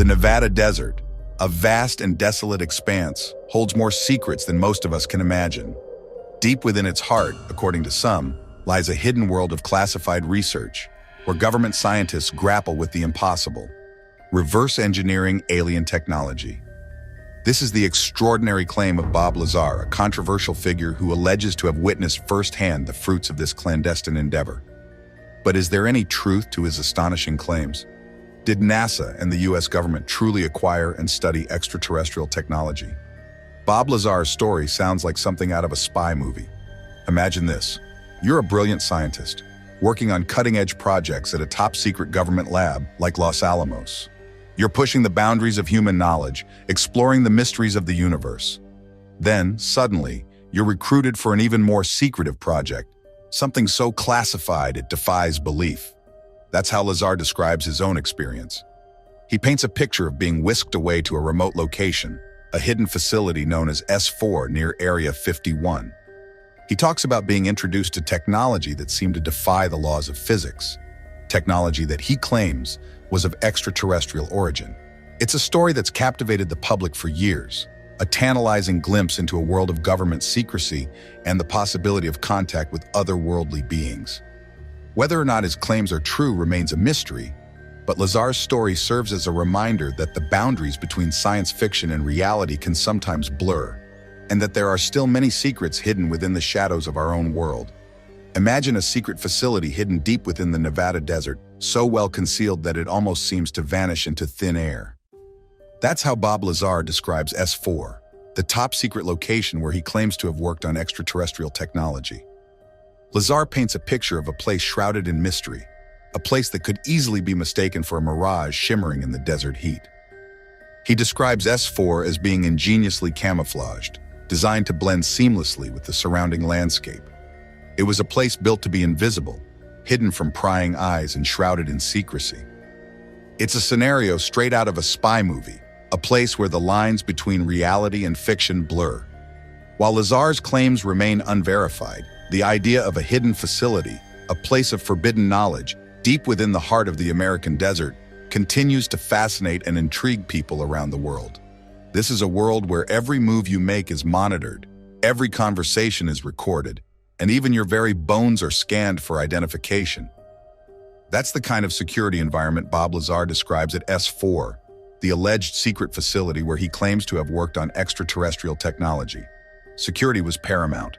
The Nevada desert, a vast and desolate expanse, holds more secrets than most of us can imagine. Deep within its heart, according to some, lies a hidden world of classified research, where government scientists grapple with the impossible: reverse engineering alien technology. This is the extraordinary claim of Bob Lazar, a controversial figure who alleges to have witnessed firsthand the fruits of this clandestine endeavor. But is there any truth to his astonishing claims? Did NASA and the US government truly acquire and study extraterrestrial technology? Bob Lazar's story sounds like something out of a spy movie. Imagine this. You're a brilliant scientist, working on cutting-edge projects at a top-secret government lab like Los Alamos. You're pushing the boundaries of human knowledge, exploring the mysteries of the universe. Then, suddenly, you're recruited for an even more secretive project, something so classified it defies belief. That's how Lazar describes his own experience. He paints a picture of being whisked away to a remote location, a hidden facility known as S4 near Area 51. He talks about being introduced to technology that seemed to defy the laws of physics, technology that he claims was of extraterrestrial origin. It's a story that's captivated the public for years, a tantalizing glimpse into a world of government secrecy and the possibility of contact with otherworldly beings. Whether or not his claims are true remains a mystery, but Lazar's story serves as a reminder that the boundaries between science fiction and reality can sometimes blur, and that there are still many secrets hidden within the shadows of our own world. Imagine a secret facility hidden deep within the Nevada desert, so well concealed that it almost seems to vanish into thin air. That's how Bob Lazar describes S4, the top-secret location where he claims to have worked on extraterrestrial technology. Lazar paints a picture of a place shrouded in mystery, a place that could easily be mistaken for a mirage shimmering in the desert heat. He describes S4 as being ingeniously camouflaged, designed to blend seamlessly with the surrounding landscape. It was a place built to be invisible, hidden from prying eyes and shrouded in secrecy. It's a scenario straight out of a spy movie, a place where the lines between reality and fiction blur. While Lazar's claims remain unverified, the idea of a hidden facility, a place of forbidden knowledge, deep within the heart of the American desert, continues to fascinate and intrigue people around the world. This is a world where every move you make is monitored, every conversation is recorded, and even your very bones are scanned for identification. That's the kind of security environment Bob Lazar describes at S4, the alleged secret facility where he claims to have worked on extraterrestrial technology. Security was paramount.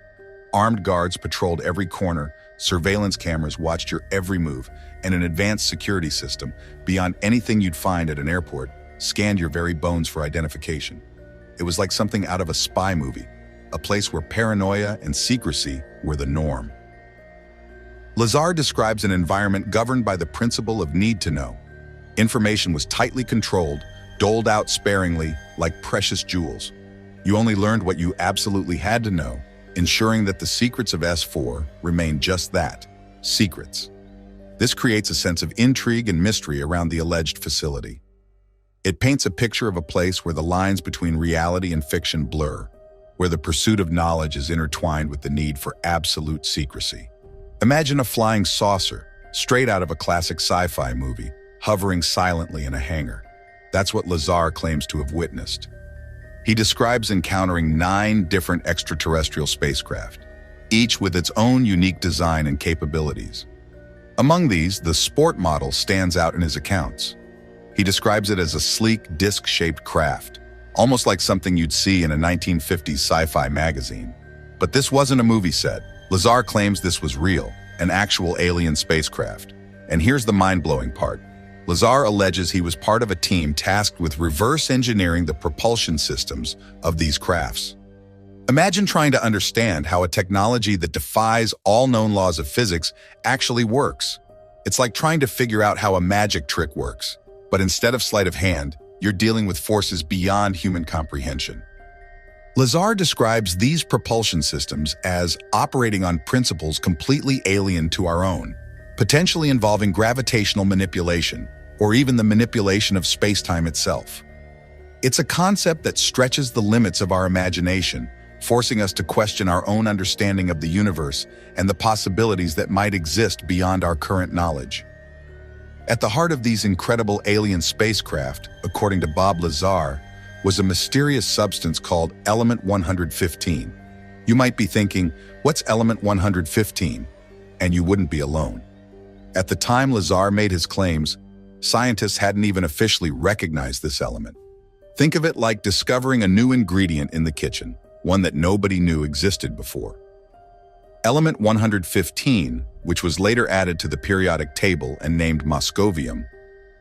Armed guards patrolled every corner, surveillance cameras watched your every move, and an advanced security system, beyond anything you'd find at an airport, scanned your very bones for identification. It was like something out of a spy movie, a place where paranoia and secrecy were the norm. Lazar describes an environment governed by the principle of need to know. Information was tightly controlled, doled out sparingly, like precious jewels. You only learned what you absolutely had to know, ensuring that the secrets of S4 remain just that, secrets. This creates a sense of intrigue and mystery around the alleged facility. It paints a picture of a place where the lines between reality and fiction blur, where the pursuit of knowledge is intertwined with the need for absolute secrecy. Imagine a flying saucer, straight out of a classic sci-fi movie, hovering silently in a hangar. That's what Lazar claims to have witnessed. He describes encountering 9 different extraterrestrial spacecraft, each with its own unique design and capabilities. Among these, the sport model stands out in his accounts. He describes it as a sleek, disc-shaped craft, almost like something you'd see in a 1950s sci-fi magazine. But this wasn't a movie set. Lazar claims this was real, an actual alien spacecraft. And here's the mind-blowing part. Lazar alleges he was part of a team tasked with reverse engineering the propulsion systems of these crafts. Imagine trying to understand how a technology that defies all known laws of physics actually works. It's like trying to figure out how a magic trick works, but instead of sleight of hand, you're dealing with forces beyond human comprehension. Lazar describes these propulsion systems as operating on principles completely alien to our own, potentially involving gravitational manipulation, or even the manipulation of space-time itself. It's a concept that stretches the limits of our imagination, forcing us to question our own understanding of the universe and the possibilities that might exist beyond our current knowledge. At the heart of these incredible alien spacecraft, according to Bob Lazar, was a mysterious substance called Element 115. You might be thinking, what's Element 115? And you wouldn't be alone. At the time Lazar made his claims, scientists hadn't even officially recognized this element. Think of it like discovering a new ingredient in the kitchen, one that nobody knew existed before. Element 115, which was later added to the periodic table and named Moscovium,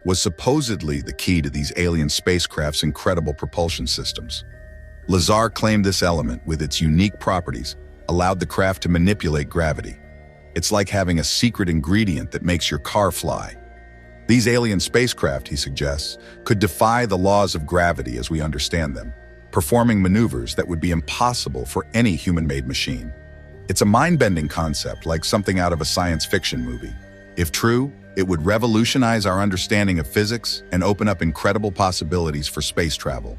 was supposedly the key to these alien spacecraft's incredible propulsion systems. Lazar claimed this element, with its unique properties, allowed the craft to manipulate gravity. It's like having a secret ingredient that makes your car fly. These alien spacecraft, he suggests, could defy the laws of gravity as we understand them, performing maneuvers that would be impossible for any human-made machine. It's a mind-bending concept, like something out of a science fiction movie. If true, it would revolutionize our understanding of physics and open up incredible possibilities for space travel.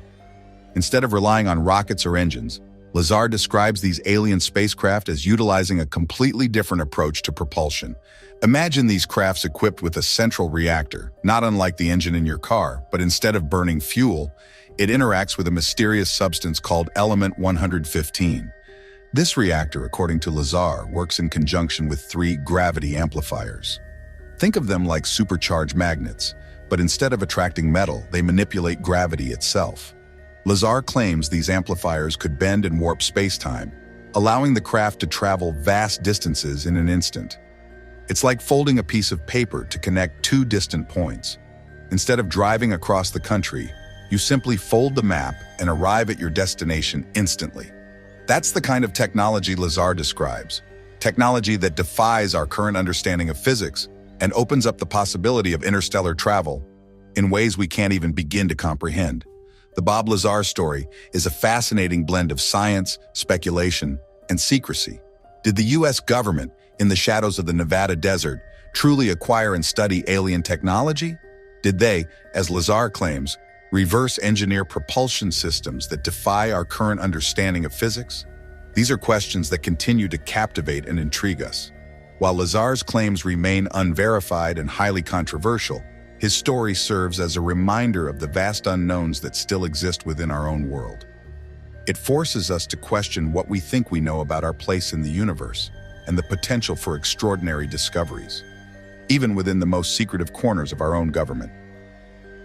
Instead of relying on rockets or engines, Lazar describes these alien spacecraft as utilizing a completely different approach to propulsion. Imagine these crafts equipped with a central reactor, not unlike the engine in your car, but instead of burning fuel, it interacts with a mysterious substance called Element 115. This reactor, according to Lazar, works in conjunction with 3 gravity amplifiers. Think of them like supercharged magnets, but instead of attracting metal, they manipulate gravity itself. Lazar claims these amplifiers could bend and warp space-time, allowing the craft to travel vast distances in an instant. It's like folding a piece of paper to connect 2 distant points. Instead of driving across the country, you simply fold the map and arrive at your destination instantly. That's the kind of technology Lazar describes, technology that defies our current understanding of physics and opens up the possibility of interstellar travel in ways we can't even begin to comprehend. The Bob Lazar story is a fascinating blend of science, speculation, and secrecy. Did the U.S. government, in the shadows of the Nevada desert, truly acquire and study alien technology? Did they, as Lazar claims, reverse engineer propulsion systems that defy our current understanding of physics? These are questions that continue to captivate and intrigue us. While Lazar's claims remain unverified and highly controversial, his story serves as a reminder of the vast unknowns that still exist within our own world. It forces us to question what we think we know about our place in the universe and the potential for extraordinary discoveries, even within the most secretive corners of our own government.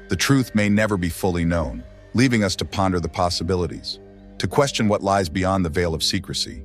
The truth may never be fully known, leaving us to ponder the possibilities, to question what lies beyond the veil of secrecy,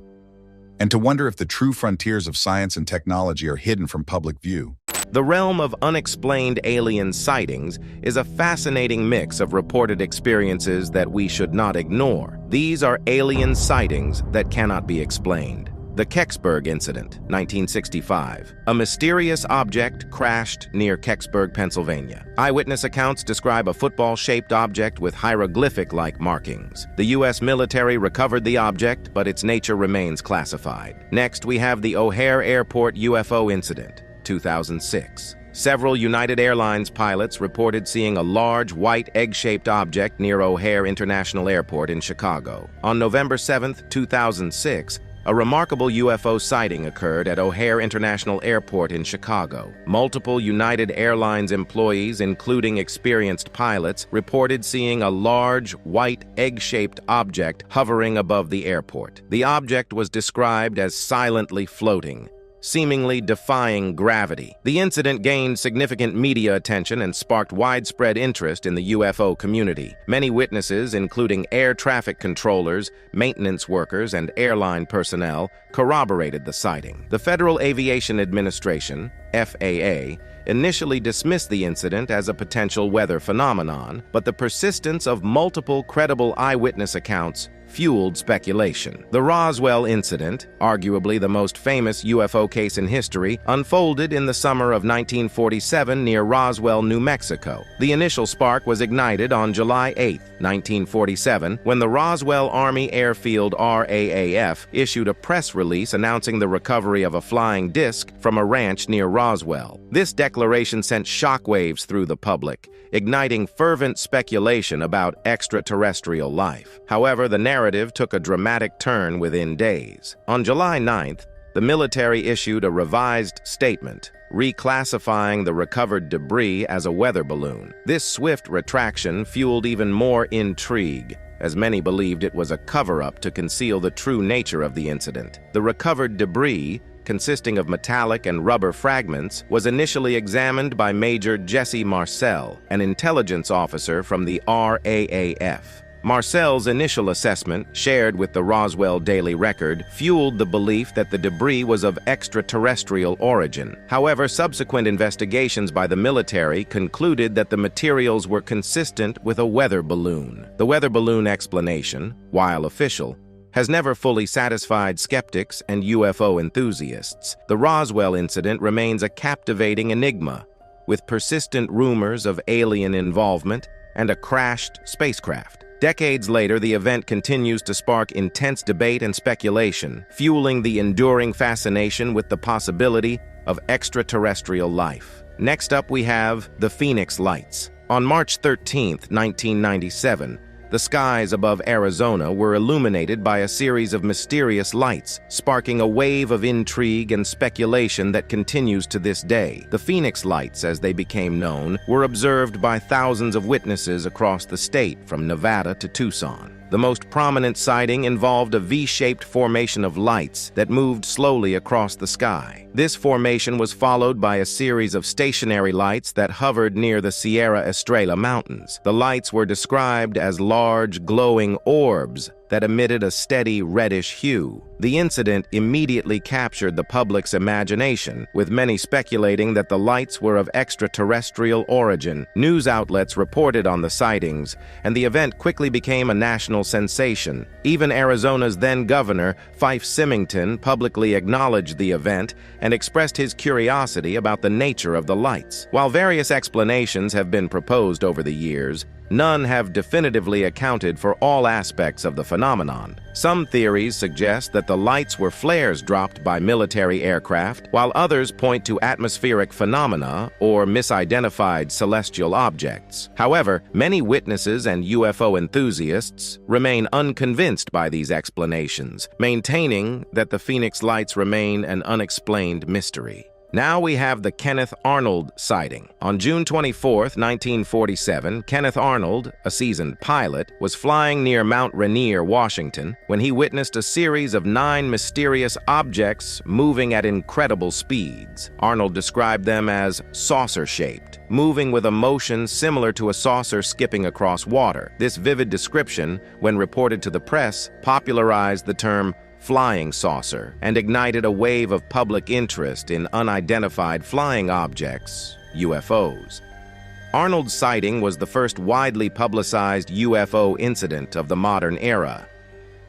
and to wonder if the true frontiers of science and technology are hidden from public view. The realm of unexplained alien sightings is a fascinating mix of reported experiences that we should not ignore. These are alien sightings that cannot be explained. The Kecksburg Incident, 1965. A mysterious object crashed near Kecksburg, Pennsylvania. Eyewitness accounts describe a football-shaped object with hieroglyphic-like markings. The U.S. military recovered the object, but its nature remains classified. Next, we have the O'Hare Airport UFO Incident, 2006. Several United Airlines pilots reported seeing a large, white, egg-shaped object near O'Hare International Airport in Chicago. On November 7, 2006, a remarkable UFO sighting occurred at O'Hare International Airport in Chicago. Multiple United Airlines employees, including experienced pilots, reported seeing a large, white, egg-shaped object hovering above the airport. The object was described as silently floating, seemingly defying gravity. The incident gained significant media attention and sparked widespread interest in the UFO community. Many witnesses, including air traffic controllers, maintenance workers, and airline personnel, corroborated the sighting. The Federal Aviation Administration, FAA, initially dismissed the incident as a potential weather phenomenon, but the persistence of multiple credible eyewitness accounts fueled speculation. The Roswell incident, arguably the most famous UFO case in history, unfolded in the summer of 1947 near Roswell, New Mexico. The initial spark was ignited on July 8, 1947, when the Roswell Army Airfield RAAF issued a press release announcing the recovery of a flying disc from a ranch near Roswell. This declaration sent shockwaves through the public, igniting fervent speculation about extraterrestrial life. However, the narrative took a dramatic turn within days. On July 9th, the military issued a revised statement, reclassifying the recovered debris as a weather balloon. This swift retraction fueled even more intrigue, as many believed it was a cover-up to conceal the true nature of the incident. The recovered debris, consisting of metallic and rubber fragments, was initially examined by Major Jesse Marcel, an intelligence officer from the RAAF. Marcel's initial assessment, shared with the Roswell Daily Record, fueled the belief that the debris was of extraterrestrial origin. However, subsequent investigations by the military concluded that the materials were consistent with a weather balloon. The weather balloon explanation, while official, has never fully satisfied skeptics and UFO enthusiasts. The Roswell incident remains a captivating enigma, with persistent rumors of alien involvement and a crashed spacecraft. Decades later, the event continues to spark intense debate and speculation, fueling the enduring fascination with the possibility of extraterrestrial life. Next up, we have the Phoenix Lights. On March 13, 1997, the skies above Arizona were illuminated by a series of mysterious lights, sparking a wave of intrigue and speculation that continues to this day. The Phoenix Lights, as they became known, were observed by thousands of witnesses across the state, from Nevada to Tucson. The most prominent sighting involved a V-shaped formation of lights that moved slowly across the sky. This formation was followed by a series of stationary lights that hovered near the Sierra Estrella Mountains. The lights were described as large, glowing orbs that emitted a steady reddish hue. The incident immediately captured the public's imagination, with many speculating that the lights were of extraterrestrial origin. News outlets reported on the sightings, and the event quickly became a national sensation. Even Arizona's then-governor, Fife Symington, publicly acknowledged the event and expressed his curiosity about the nature of the lights. While various explanations have been proposed over the years, none have definitively accounted for all aspects of the phenomenon. Some theories suggest that the lights were flares dropped by military aircraft, while others point to atmospheric phenomena or misidentified celestial objects. However, many witnesses and UFO enthusiasts remain unconvinced by these explanations, maintaining that the Phoenix Lights remain an unexplained mystery. Now we have the Kenneth Arnold sighting. On June 24, 1947, Kenneth Arnold, a seasoned pilot, was flying near Mount Rainier, Washington, when he witnessed a series of 9 mysterious objects moving at incredible speeds. Arnold described them as saucer-shaped, moving with a motion similar to a saucer skipping across water. This vivid description, when reported to the press, popularized the term flying saucer and ignited a wave of public interest in unidentified flying objects, UFOs. Arnold's sighting was the first widely publicized UFO incident of the modern era.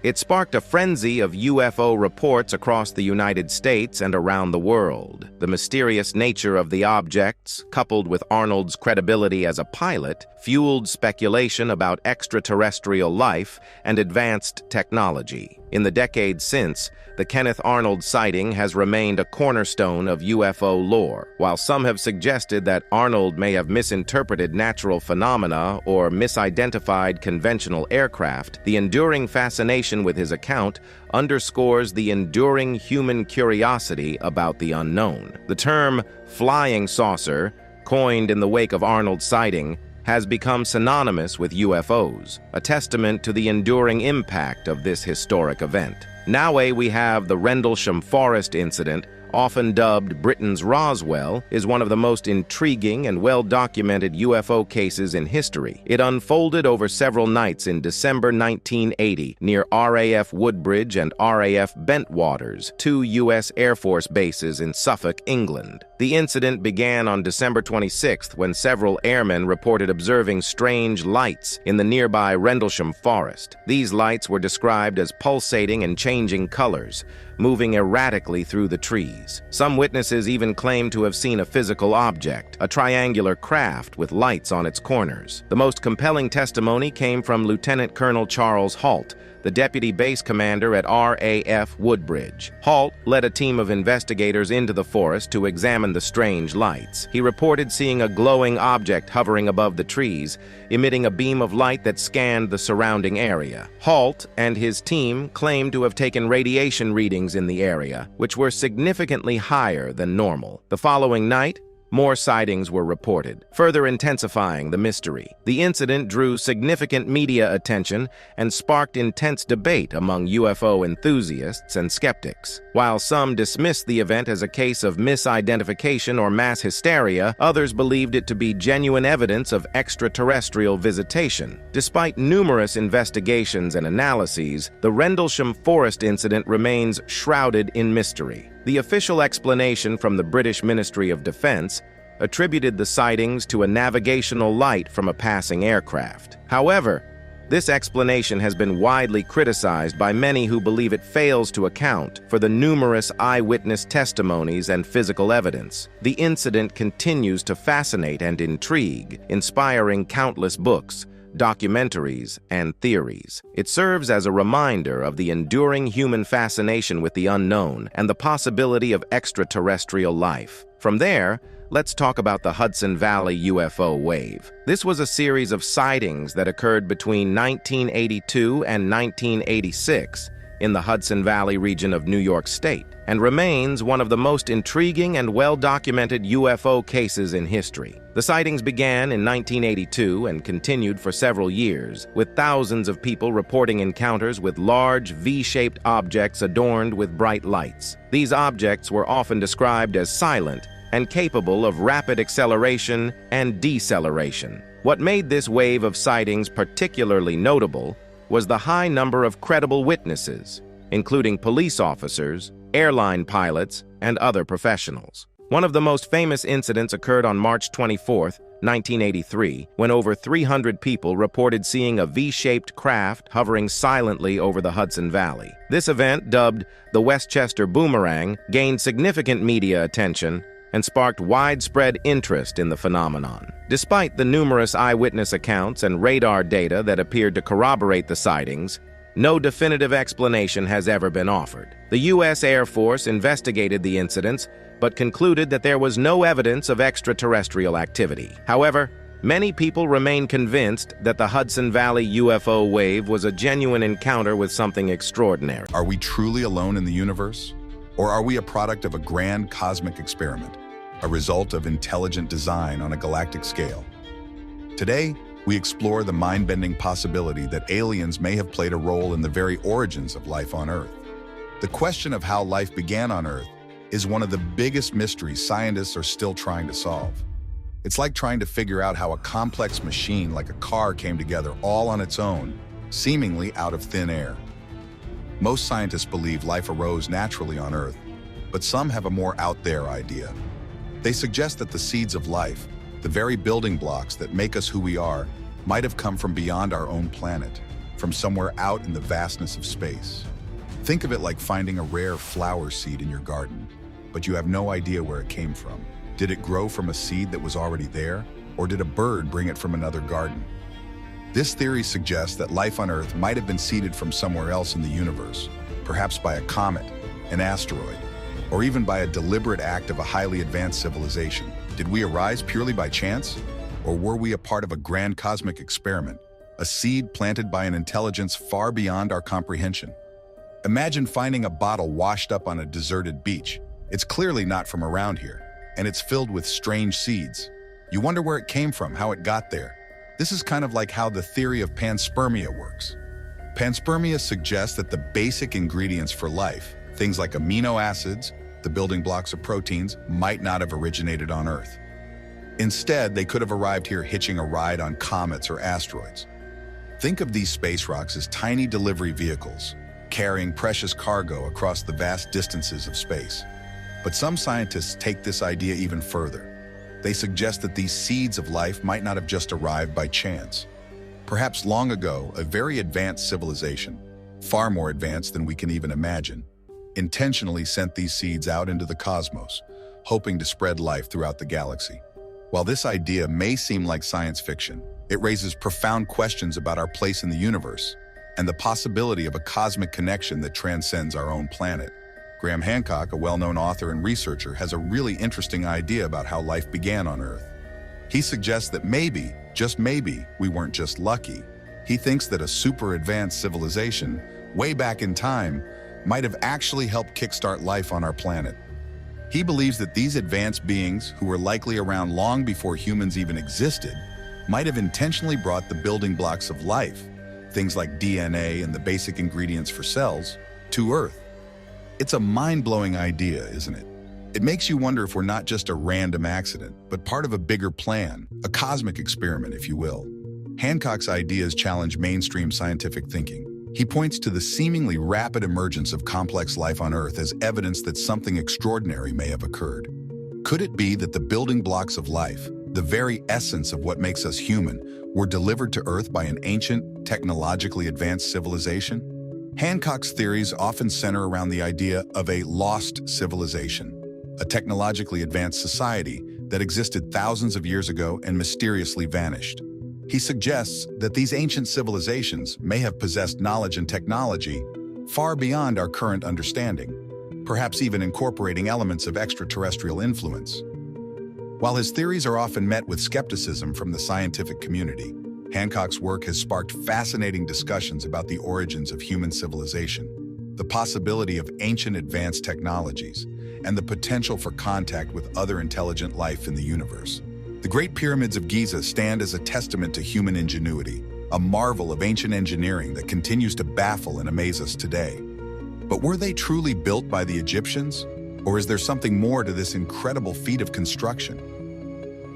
It sparked a frenzy of UFO reports across the United States and around the world. The mysterious nature of the objects, coupled with Arnold's credibility as a pilot, fueled speculation about extraterrestrial life and advanced technology. In the decades since, the Kenneth Arnold sighting has remained a cornerstone of UFO lore. While some have suggested that Arnold may have misinterpreted natural phenomena or misidentified conventional aircraft, the enduring fascination with his account underscores the enduring human curiosity about the unknown. The term flying saucer, coined in the wake of Arnold's sighting, has become synonymous with UFOs, a testament to the enduring impact of this historic event. Now we have the Rendlesham Forest incident, often dubbed Britain's Roswell, is one of the most intriguing and well-documented UFO cases in history. It unfolded over several nights in December 1980 near RAF Woodbridge and RAF Bentwaters, 2 U.S. Air Force bases in Suffolk, England. The incident began on December 26th when several airmen reported observing strange lights in the nearby Rendlesham Forest. These lights were described as pulsating and changing colors, moving erratically through the trees. Some witnesses even claimed to have seen a physical object, a triangular craft with lights on its corners. The most compelling testimony came from Lieutenant Colonel Charles Halt, the deputy base commander at RAF Woodbridge. Halt led a team of investigators into the forest to examine the strange lights. He reported seeing a glowing object hovering above the trees, emitting a beam of light that scanned the surrounding area. Halt and his team claimed to have taken radiation readings in the area, which were significantly higher than normal. The following night, more sightings were reported, further intensifying the mystery. The incident drew significant media attention and sparked intense debate among UFO enthusiasts and skeptics. While some dismissed the event as a case of misidentification or mass hysteria, others believed it to be genuine evidence of extraterrestrial visitation. Despite numerous investigations and analyses, the Rendlesham Forest incident remains shrouded in mystery. The official explanation from the British Ministry of Defense attributed the sightings to a navigational light from a passing aircraft. However, this explanation has been widely criticized by many who believe it fails to account for the numerous eyewitness testimonies and physical evidence. The incident continues to fascinate and intrigue, inspiring countless books, documentaries, and theories. It serves as a reminder of the enduring human fascination with the unknown and the possibility of extraterrestrial life. From there, let's talk about the Hudson Valley UFO wave. This was a series of sightings that occurred between 1982 and 1986 in the Hudson Valley region of New York State, and remains one of the most intriguing and well-documented UFO cases in history. The sightings began in 1982 and continued for several years, with thousands of people reporting encounters with large V-shaped objects adorned with bright lights. These objects were often described as silent and capable of rapid acceleration and deceleration. What made this wave of sightings particularly notable was the high number of credible witnesses, including police officers, airline pilots, and other professionals. One of the most famous incidents occurred on March 24, 1983, when over 300 people reported seeing a V-shaped craft hovering silently over the Hudson Valley. This event, dubbed the Westchester Boomerang, gained significant media attention and sparked widespread interest in the phenomenon. Despite the numerous eyewitness accounts and radar data that appeared to corroborate the sightings, no definitive explanation has ever been offered. The U.S. Air Force investigated the incidents, but concluded that there was no evidence of extraterrestrial activity. However, many people remain convinced that the Hudson Valley UFO wave was a genuine encounter with something extraordinary. Are we truly alone in the universe? Or are we a product of a grand cosmic experiment, a result of intelligent design on a galactic scale? Today, we explore the mind-bending possibility that aliens may have played a role in the very origins of life on Earth. The question of how life began on Earth is one of the biggest mysteries scientists are still trying to solve. It's like trying to figure out how a complex machine like a car came together all on its own, seemingly out of thin air. Most scientists believe life arose naturally on Earth, but some have a more out-there idea. They suggest that the seeds of life, the very building blocks that make us who we are, might have come from beyond our own planet, from somewhere out in the vastness of space. Think of it like finding a rare flower seed in your garden, but you have no idea where it came from. Did it grow from a seed that was already there, or did a bird bring it from another garden? This theory suggests that life on Earth might have been seeded from somewhere else in the universe, perhaps by a comet, an asteroid, or even by a deliberate act of a highly advanced civilization. Did we arise purely by chance? Or were we a part of a grand cosmic experiment, a seed planted by an intelligence far beyond our comprehension? Imagine finding a bottle washed up on a deserted beach. It's clearly not from around here, and it's filled with strange seeds. You wonder where it came from, how it got there. This is kind of like how the theory of panspermia works. Panspermia suggests that the basic ingredients for life, things like amino acids, the building blocks of proteins, might not have originated on Earth. Instead, they could have arrived here hitching a ride on comets or asteroids. Think of these space rocks as tiny delivery vehicles, carrying precious cargo across the vast distances of space. But some scientists take this idea even further. They suggest that these seeds of life might not have just arrived by chance. Perhaps long ago, a very advanced civilization, far more advanced than we can even imagine, intentionally sent these seeds out into the cosmos, hoping to spread life throughout the galaxy. While this idea may seem like science fiction, it raises profound questions about our place in the universe. and the possibility of a cosmic connection that transcends our own planet. Graham Hancock, a well-known author and researcher, has a really interesting idea about how life began on Earth. He suggests that maybe, just maybe, we weren't just lucky. He thinks that a super-advanced civilization, way back in time, might have actually helped kickstart life on our planet. He believes that these advanced beings, who were likely around long before humans even existed, might have intentionally brought the building blocks of life, things like DNA and the basic ingredients for cells, to Earth. It's a mind-blowing idea, isn't it? It makes you wonder if we're not just a random accident, but part of a bigger plan, a cosmic experiment, if you will. Hancock's ideas challenge mainstream scientific thinking. He points to the seemingly rapid emergence of complex life on Earth as evidence that something extraordinary may have occurred. Could it be that the building blocks of life, the very essence of what makes us human, were delivered to Earth by an ancient, technologically advanced civilization? Hancock's theories often center around the idea of a lost civilization, a technologically advanced society that existed thousands of years ago and mysteriously vanished. He suggests that these ancient civilizations may have possessed knowledge and technology far beyond our current understanding, perhaps even incorporating elements of extraterrestrial influence. While his theories are often met with skepticism from the scientific community, Hancock's work has sparked fascinating discussions about the origins of human civilization, the possibility of ancient advanced technologies, and the potential for contact with other intelligent life in the universe. The Great Pyramids of Giza stand as a testament to human ingenuity, a marvel of ancient engineering that continues to baffle and amaze us today. But were they truly built by the Egyptians? Or is there something more to this incredible feat of construction?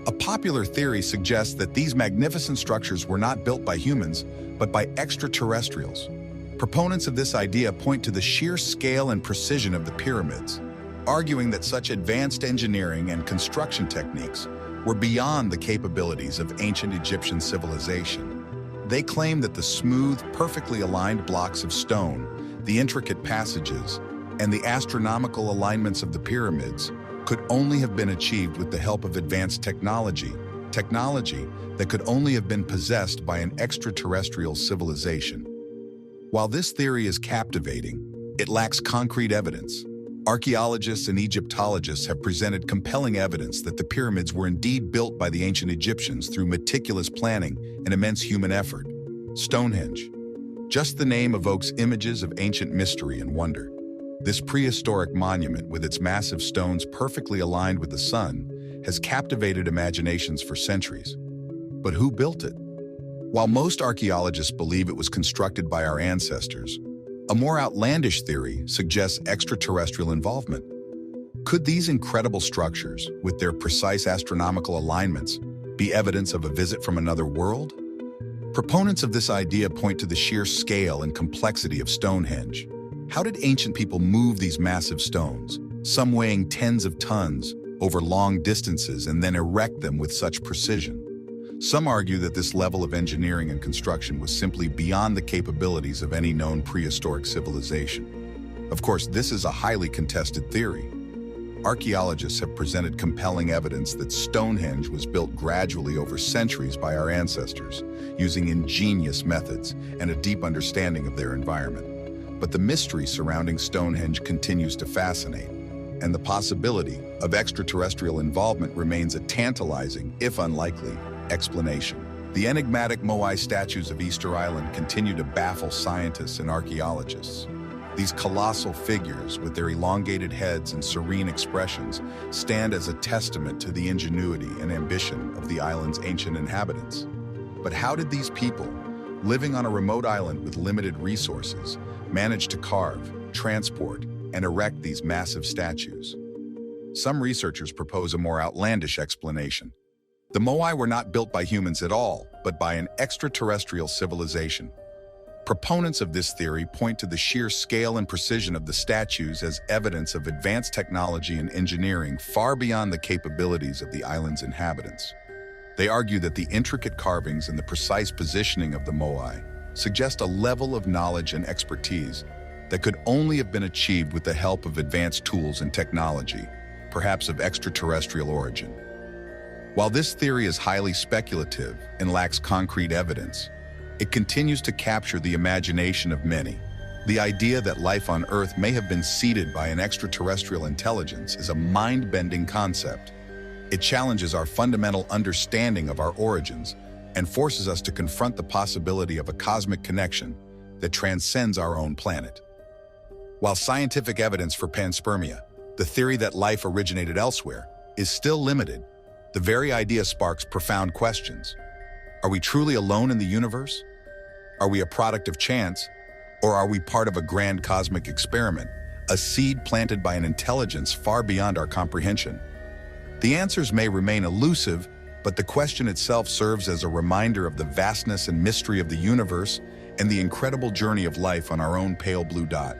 A popular theory suggests that these magnificent structures were not built by humans, but by extraterrestrials. Proponents of this idea point to the sheer scale and precision of the pyramids, arguing that such advanced engineering and construction techniques were beyond the capabilities of ancient Egyptian civilization. They claim that the smooth, perfectly aligned blocks of stone, the intricate passages, and the astronomical alignments of the pyramids could only have been achieved with the help of advanced technology that could only have been possessed by an extraterrestrial civilization. While this theory is captivating, it lacks concrete evidence. Archaeologists and Egyptologists have presented compelling evidence that the pyramids were indeed built by the ancient Egyptians through meticulous planning and immense human effort. Stonehenge. Just the name evokes images of ancient mystery and wonder. This prehistoric monument, with its massive stones perfectly aligned with the sun, has captivated imaginations for centuries. But who built it? While most archaeologists believe it was constructed by our ancestors, a more outlandish theory suggests extraterrestrial involvement. Could these incredible structures, with their precise astronomical alignments, be evidence of a visit from another world? Proponents of this idea point to the sheer scale and complexity of Stonehenge. How did ancient people move these massive stones, some weighing tens of tons, over long distances and then erect them with such precision? Some argue that this level of engineering and construction was simply beyond the capabilities of any known prehistoric civilization. Of course, this is a highly contested theory. Archaeologists have presented compelling evidence that Stonehenge was built gradually over centuries by our ancestors, using ingenious methods and a deep understanding of their environment. But the mystery surrounding Stonehenge continues to fascinate, and the possibility of extraterrestrial involvement remains a tantalizing, if unlikely, explanation. The enigmatic Moai statues of Easter Island continue to baffle scientists and archaeologists. These colossal figures, with their elongated heads and serene expressions, stand as a testament to the ingenuity and ambition of the island's ancient inhabitants. But how did these people, living on a remote island with limited resources, manage to carve, transport, and erect these massive statues? Some researchers propose a more outlandish explanation. The Moai were not built by humans at all, but by an extraterrestrial civilization. Proponents of this theory point to the sheer scale and precision of the statues as evidence of advanced technology and engineering far beyond the capabilities of the island's inhabitants. They argue that the intricate carvings and the precise positioning of the Moai suggest a level of knowledge and expertise that could only have been achieved with the help of advanced tools and technology, perhaps of extraterrestrial origin. While this theory is highly speculative and lacks concrete evidence, It continues to capture the imagination of many. The idea that life on Earth may have been seeded by an extraterrestrial intelligence is a mind-bending concept. It challenges our fundamental understanding of our origins and forces us to confront the possibility of a cosmic connection that transcends our own planet. While scientific evidence for panspermia, the theory that life originated elsewhere, is still limited, the very idea sparks profound questions. Are we truly alone in the universe? Are we a product of chance? Or are we part of a grand cosmic experiment, a seed planted by an intelligence far beyond our comprehension? The answers may remain elusive, but the question itself serves as a reminder of the vastness and mystery of the universe and the incredible journey of life on our own pale blue dot.